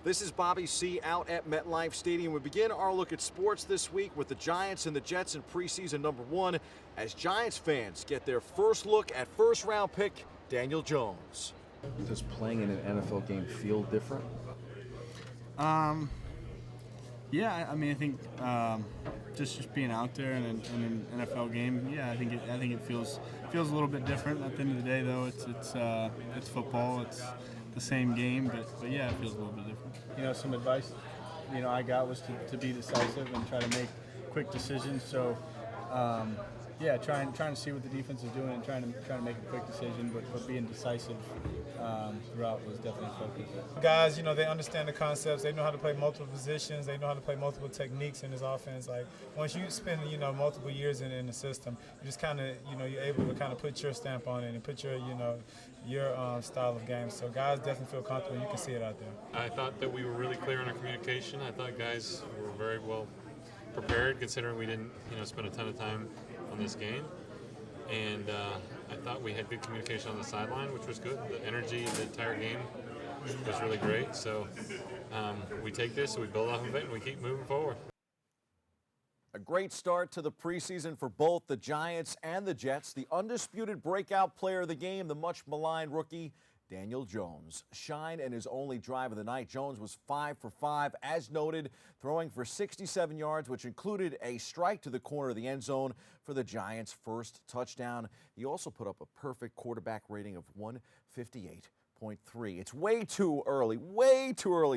This is Bobby C. out at MetLife Stadium. We begin our look at sports this week with the Giants and the Jets in preseason number 1 as Giants fans get their first look at first-round pick Daniel Jones. Does playing in an NFL game feel different? Yeah, I mean, I think just being out there in an NFL game, yeah, I think it feels a little bit different. At the end of the day, though, it's football. It's the same game, but yeah, it feels a little bit different. Some advice, I got was to be decisive and try to make quick decisions. So, yeah, trying to see what the defense is doing and trying to make a quick decision, but being decisive throughout was definitely a focus. Guys, they understand the concepts. They know how to play multiple positions. They know how to play multiple techniques in this offense. Like once you spend, multiple years in the system, you just kind of, you're able to kind of put your stamp on it and put your, your style of game. So guys definitely feel comfortable. You can see it out there. I thought that we were really clear in our communication. I thought guys were very well prepared, considering we didn't, spend a ton of time on this game. And I thought we had good communication on the sideline, which was good. The energy of the entire game was really great. So we take this, we build off of it, and we keep moving forward. A great start to the preseason for both the Giants and the Jets. The undisputed breakout player of the game, the much maligned rookie, Daniel Jones. Shine in his only drive of the night. Jones was 5 for 5, as noted, throwing for 67 yards, which included a strike to the corner of the end zone for the Giants' first touchdown. He also put up a perfect quarterback rating of 158.3. It's way too early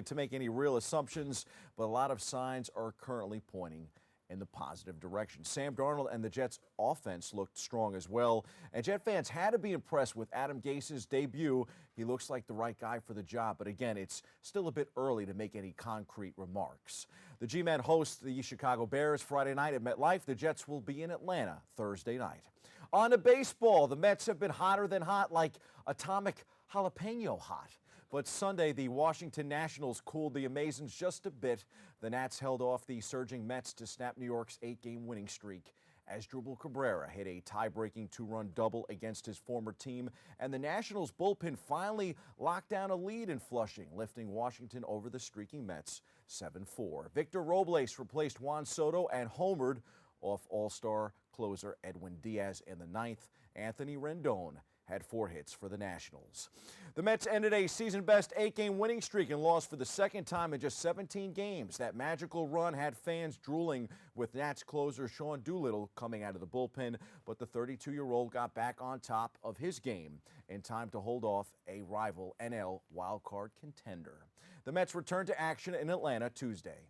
to make any real assumptions, but a lot of signs are currently pointing in the positive direction. Sam Darnold and the Jets' offense looked strong as well, and Jet fans had to be impressed with Adam Gase's debut. He looks like the right guy for the job, but again, it's still a bit early to make any concrete remarks. The G-Men host the Chicago Bears Friday night at MetLife. The Jets will be in Atlanta Thursday night. On to baseball, the Mets have been hotter than hot, like atomic jalapeno hot. But Sunday, the Washington Nationals cooled the Amazons just a bit. The Nats held off the surging Mets to snap New York's 8-game winning streak as Drupal Cabrera hit a tie-breaking 2-run double against his former team. And the Nationals bullpen finally locked down a lead in Flushing, lifting Washington over the streaking Mets 7-4. Victor Robles replaced Juan Soto and homered off all-star closer Edwin Diaz in the ninth. Anthony Rendon had 4 hits for the Nationals. The Mets ended a season-best 8-game winning streak and lost for the second time in just 17 games. That magical run had fans drooling, with Nats closer Sean Doolittle coming out of the bullpen, but the 32-year-old got back on top of his game in time to hold off a rival NL wildcard contender. The Mets returned to action in Atlanta Tuesday.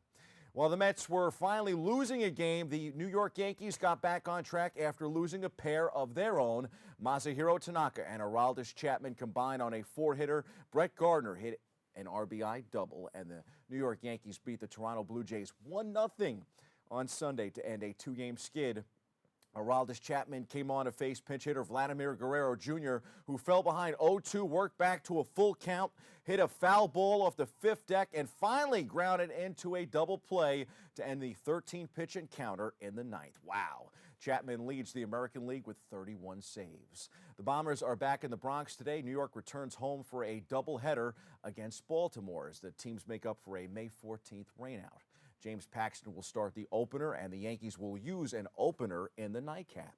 While the Mets were finally losing a game, the New York Yankees got back on track after losing a pair of their own. Masahiro Tanaka and Aroldis Chapman combined on a 4-hitter. Brett Gardner hit an RBI double, and the New York Yankees beat the Toronto Blue Jays 1-0 on Sunday to end a 2-game skid. Aroldis Chapman came on to face pinch hitter Vladimir Guerrero Jr., who fell behind 0-2, worked back to a full count, hit a foul ball off the 5th deck, and finally grounded into a double play to end the 13-pitch encounter in the 9th. Wow. Chapman leads the American League with 31 saves. The Bombers are back in the Bronx today. New York returns home for a doubleheader against Baltimore as the teams make up for a May 14th rainout. James Paxton will start the opener, and the Yankees will use an opener in the nightcap.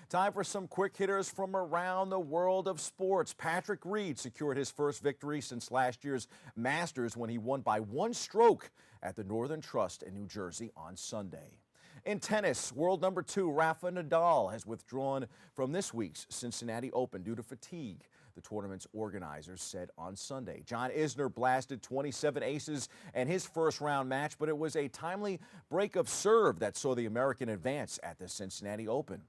Time for some quick hitters from around the world of sports. Patrick Reed secured his first victory since last year's Masters when he won by 1 stroke at the Northern Trust in New Jersey on Sunday. In tennis, world number 2 Rafa Nadal has withdrawn from this week's Cincinnati Open due to fatigue, the tournament's organizers said on Sunday. John Isner blasted 27 aces in his first-round match, but it was a timely break of serve that saw the American advance at the Cincinnati Open.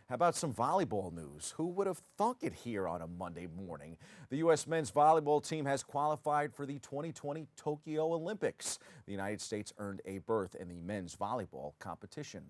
How about some volleyball news? Who would have thunk it here on a Monday morning? The U.S. men's volleyball team has qualified for the 2020 Tokyo Olympics. The United States earned a berth in the men's volleyball competition.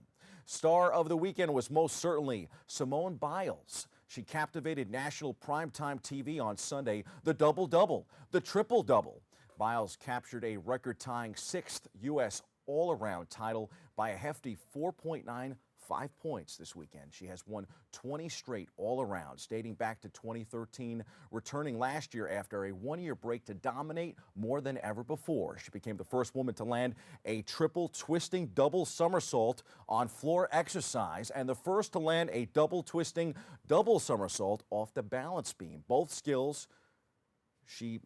Star of the weekend was most certainly Simone Biles. She captivated national primetime TV on Sunday. The double-double, the triple-double. Biles captured a record-tying 6th U.S. all-around title by a hefty 4.9 5 points this weekend. She has won 20 straight all around, dating back to 2013, returning last year after a one-year break to dominate more than ever before. She became the first woman to land a triple twisting double somersault on floor exercise and the first to land a double twisting double somersault off the balance beam. Both skills she,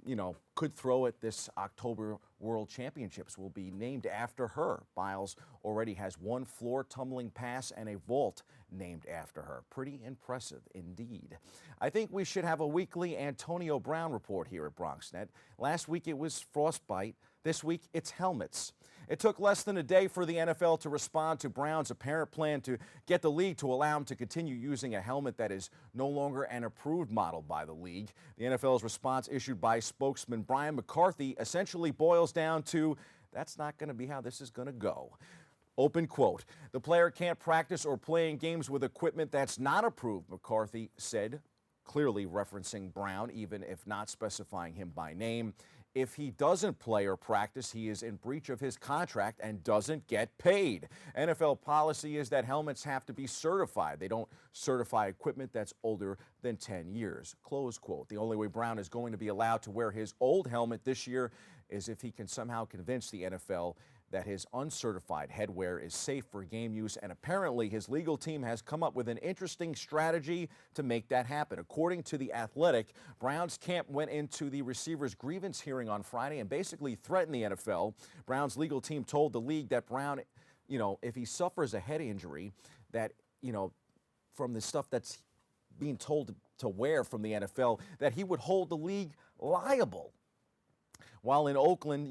could throw at this October World Championships will be named after her. Biles already has one floor tumbling pass and a vault named after her. Pretty impressive indeed. I think we should have a weekly Antonio Brown report here at BronxNet. Last week it was frostbite. This week it's helmets. It took less than a day for the NFL to respond to Brown's apparent plan to get the league to allow him to continue using a helmet that is no longer an approved model by the league. The NFL's response, issued by spokesman Brian McCarthy, essentially boils down to, that's not going to be how this is going to go. Open quote. The player can't practice or play in games with equipment that's not approved, McCarthy said, clearly referencing Brown, even if not specifying him by name. If he doesn't play or practice, he is in breach of his contract and doesn't get paid. NFL policy is that helmets have to be certified. They don't certify equipment that's older than 10 years. Close quote. The only way Brown is going to be allowed to wear his old helmet this year is if he can somehow convince the NFL that his uncertified headwear is safe for game use, and apparently his legal team has come up with an interesting strategy to make that happen. According to The Athletic, Brown's camp went into the receiver's grievance hearing on Friday and basically threatened the NFL. Brown's legal team told the league that Brown, if he suffers a head injury, that, from the stuff that's being told to wear from the NFL, that he would hold the league liable. While in Oakland,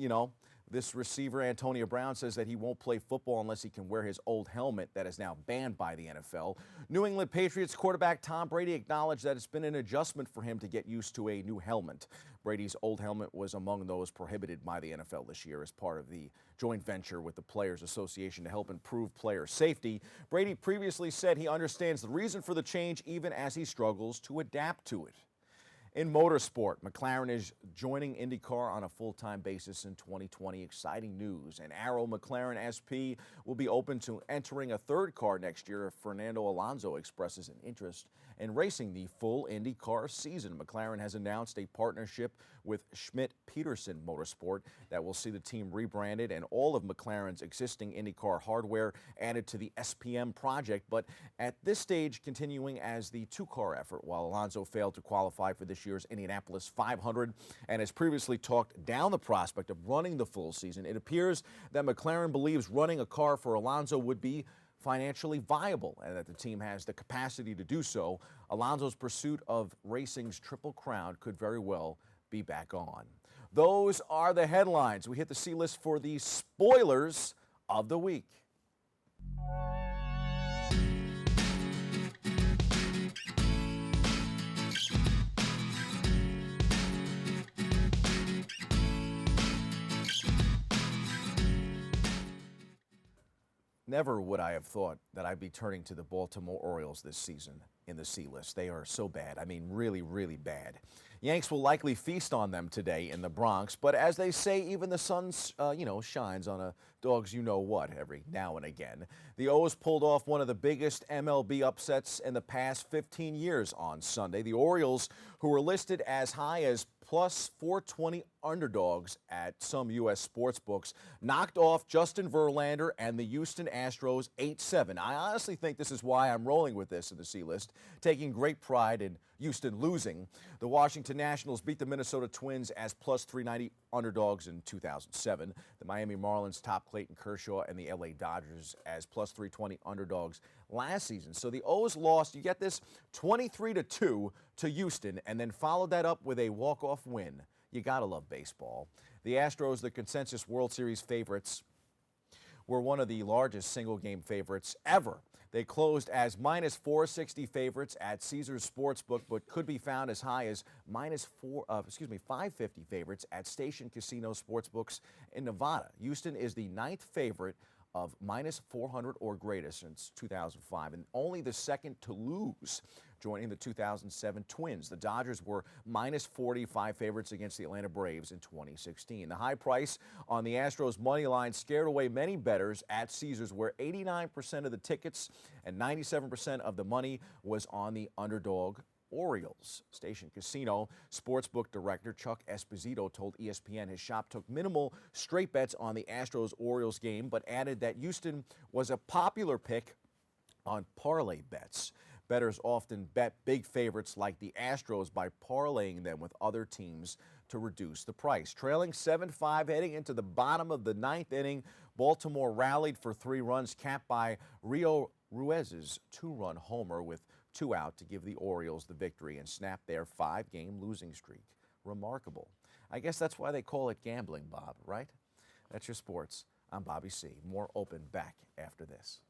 this receiver, Antonio Brown, says that he won't play football unless he can wear his old helmet that is now banned by the NFL. New England Patriots quarterback Tom Brady acknowledged that it's been an adjustment for him to get used to a new helmet. Brady's old helmet was among those prohibited by the NFL this year as part of the joint venture with the Players Association to help improve player safety. Brady previously said he understands the reason for the change even as he struggles to adapt to it. In motorsport, McLaren is joining IndyCar on a full-time basis in 2020. Exciting news. An Arrow McLaren SP will be open to entering a third car next year if Fernando Alonso expresses an interest in racing the full IndyCar season. McLaren has announced a partnership with Schmidt-Peterson Motorsport that will see the team rebranded and all of McLaren's existing IndyCar hardware added to the SPM project, but at this stage continuing as the two-car effort while Alonso failed to qualify for this year's Indianapolis 500 and has previously talked down the prospect of running the full season. It appears that McLaren believes running a car for Alonso would be financially viable and that the team has the capacity to do so. Alonso's pursuit of racing's Triple Crown could very well be back on. Those are the headlines. We hit the C-list for the spoilers of the week. Never would I have thought that I'd be turning to the Baltimore Orioles this season in the C-list. They are so bad. I mean, really, really bad. Yanks will likely feast on them today in the Bronx, but as they say, even the sun, shines on a dog's you-know-what every now and again. The O's pulled off one of the biggest MLB upsets in the past 15 years on Sunday. The Orioles, who were listed as high as plus 420 underdogs at some U.S. sports books, knocked off Justin Verlander and the Houston Astros 8-7. I honestly think this is why I'm rolling with this in the C-list, taking great pride in Houston losing. The Washington Nationals beat the Minnesota Twins as plus 390 underdogs in 2007. The Miami Marlins topped Clayton Kershaw and the LA Dodgers as plus 320 underdogs last season. So the O's lost, you get this, 23-2 to Houston, and then followed that up with a walk-off win. You gotta love baseball. The Astros, the consensus World Series favorites, were one of the largest single-game favorites ever. They closed as minus 460 favorites at Caesars Sportsbook, but could be found as high as minus 550 favorites at Station Casino Sportsbooks in Nevada. Houston is the 9th favorite of minus 400 or greater since 2005, and only the second to lose, joining the 2007 Twins. The Dodgers were minus 45 favorites against the Atlanta Braves in 2016. The high price on the Astros money line scared away many bettors at Caesars, where 89% of the tickets and 97% of the money was on the underdog Orioles. Station Casino Sportsbook Director Chuck Esposito told ESPN his shop took minimal straight bets on the Astros-Orioles game, but added that Houston was a popular pick on parlay bets. Bettors often bet big favorites like the Astros by parlaying them with other teams to reduce the price. Trailing 7-5 heading into the bottom of the ninth inning, Baltimore rallied for 3 runs, capped by Rio Ruiz's 2-run homer with 2 out to give the Orioles the victory and snap their 5-game losing streak. Remarkable. I guess that's why they call it gambling, Bob, right? That's your sports. I'm Bobby C. More Open back after this.